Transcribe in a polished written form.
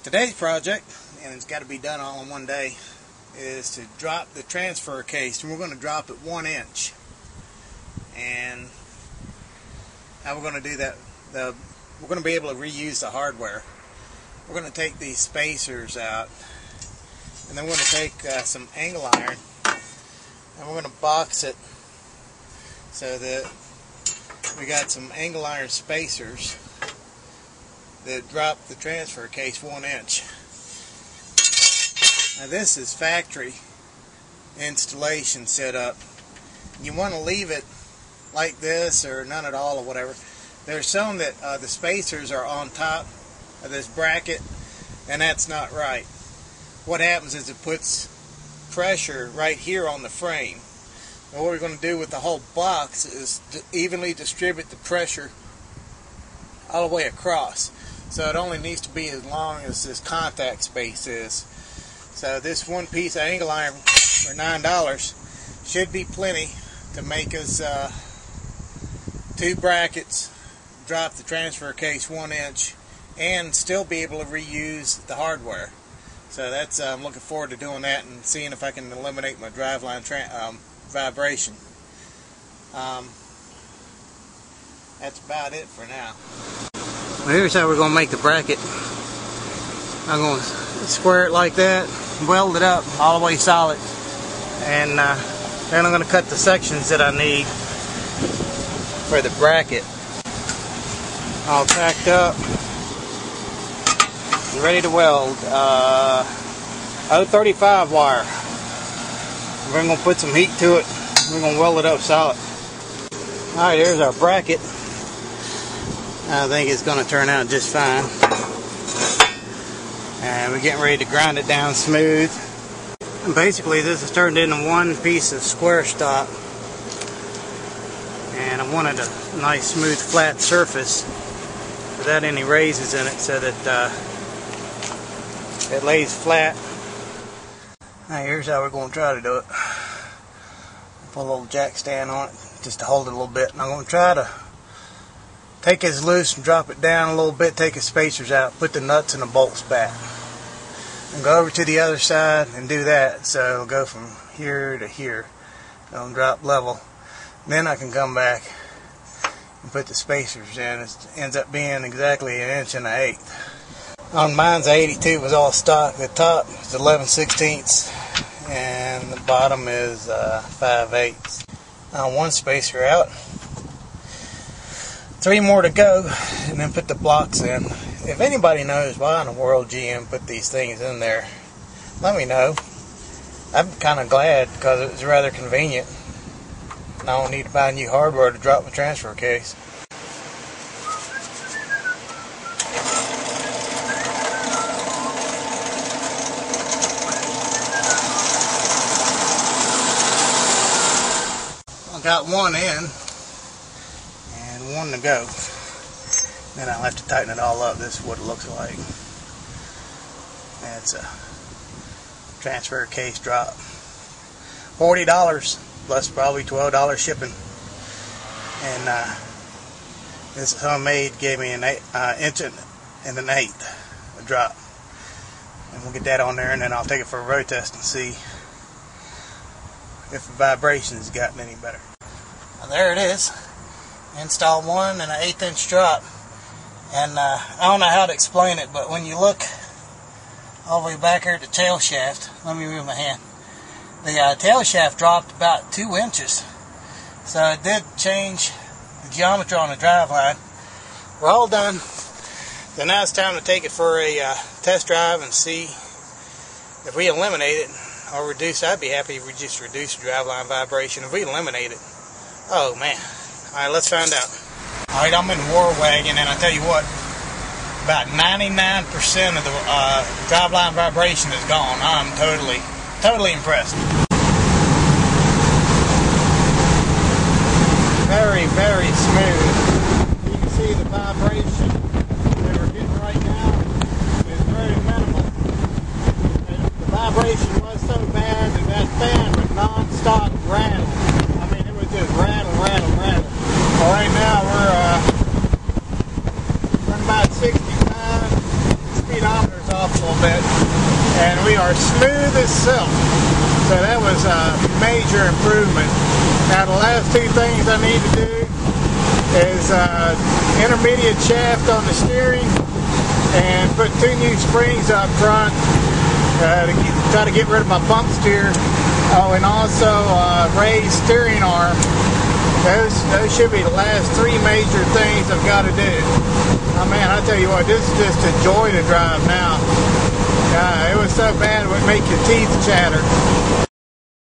Today's project, and it's got to be done all in one day, is to drop the transfer case, and we're going to drop it 1 inch. And how we're going to do that, we're going to be able to reuse the hardware. We're going to take these spacers out, and then we're going to take some angle iron, and we're going to box it so that we got some angle iron spacers that drop the transfer case 1 inch. Now this is factory installation setup. You want to leave it like this or none at all or whatever. There's some that the spacers are on top of this bracket, and that's not right. What happens is it puts pressure right here on the frame. And what we're going to do with the whole box is to evenly distribute the pressure all the way across. So it only needs to be as long as this contact space is. So this one piece of angle iron for $9 should be plenty to make us 2 brackets, drop the transfer case 1 inch, and still be able to reuse the hardware. So that's I'm looking forward to doing that and seeing if I can eliminate my driveline vibration. That's about it for now. Well, here's how we're going to make the bracket. I'm going to square it like that, weld it up all the way solid, and then I'm going to cut the sections that I need for the bracket. All tacked up and ready to weld. 035 wire. We're going to put some heat to it. We're going to weld it up solid. Alright, here's our bracket. I think it's going to turn out just fine. And we're getting ready to grind it down smooth. And basically this is turned into one piece of square stock. And I wanted a nice smooth flat surface without any raises in it so that it lays flat. Now here's how we're going to try to do it. Put a little jack stand on it just to hold it a little bit. And I'm going to try to take this loose and drop it down a little bit, take the spacers out, put the nuts and the bolts back. And go over to the other side and do that. So it'll go from here to here. It'll drop level. Then I can come back and put the spacers in. It ends up being exactly 1 1/8 inches. On mine's 82 was all stock. The top is 11/16 and the bottom is 5/8. One spacer out. 3 more to go, and then put the blocks in. If anybody knows why in the world GM put these things in there, let me know. I'm kind of glad because it was rather convenient. I don't need to buy new hardware to drop the transfer case. I got one in and one to go. Then I'll have to tighten it all up. This is what it looks like. That's a transfer case drop. $40 plus probably $12 shipping. And this is homemade. Gave me an 1 1/8 inch drop. And we'll get that on there, and then I'll take it for a road test and see if the vibration's gotten any better. Now there it is. Installed 1 1/8 inch drop. And I don't know how to explain it, but when you look all the way back here at the tail shaft, let me move my hand. The tail shaft dropped about 2 inches. So it did change the geometry on the driveline. We're all done. So now it's time to take it for a test drive and see if we eliminate it or reduce. I'd be happy if we just reduce the driveline vibration. If we eliminate it, oh man. Alright, let's find out. Alright, I'm in War Wagon, and I tell you what, about 99% of the driveline vibration is gone. I'm totally impressed. Very, very smooth. You can see the vibration that we're getting right now is very minimal. And the vibration was so bad that that fan was non-stop rattle. I mean, it was just rattle. Well, right now we're running about 65 speedometers off a little bit, and we are smooth as silk. So that was a major improvement. Now the last two things I need to do is intermediate shaft on the steering and put 2 new springs up front to try to get rid of my bump steer. Oh, and also raised steering arm. Those should be the last 3 major things I've got to do. Oh man, I tell you what, this is just a joy to drive now. It was so bad it would make your teeth chatter.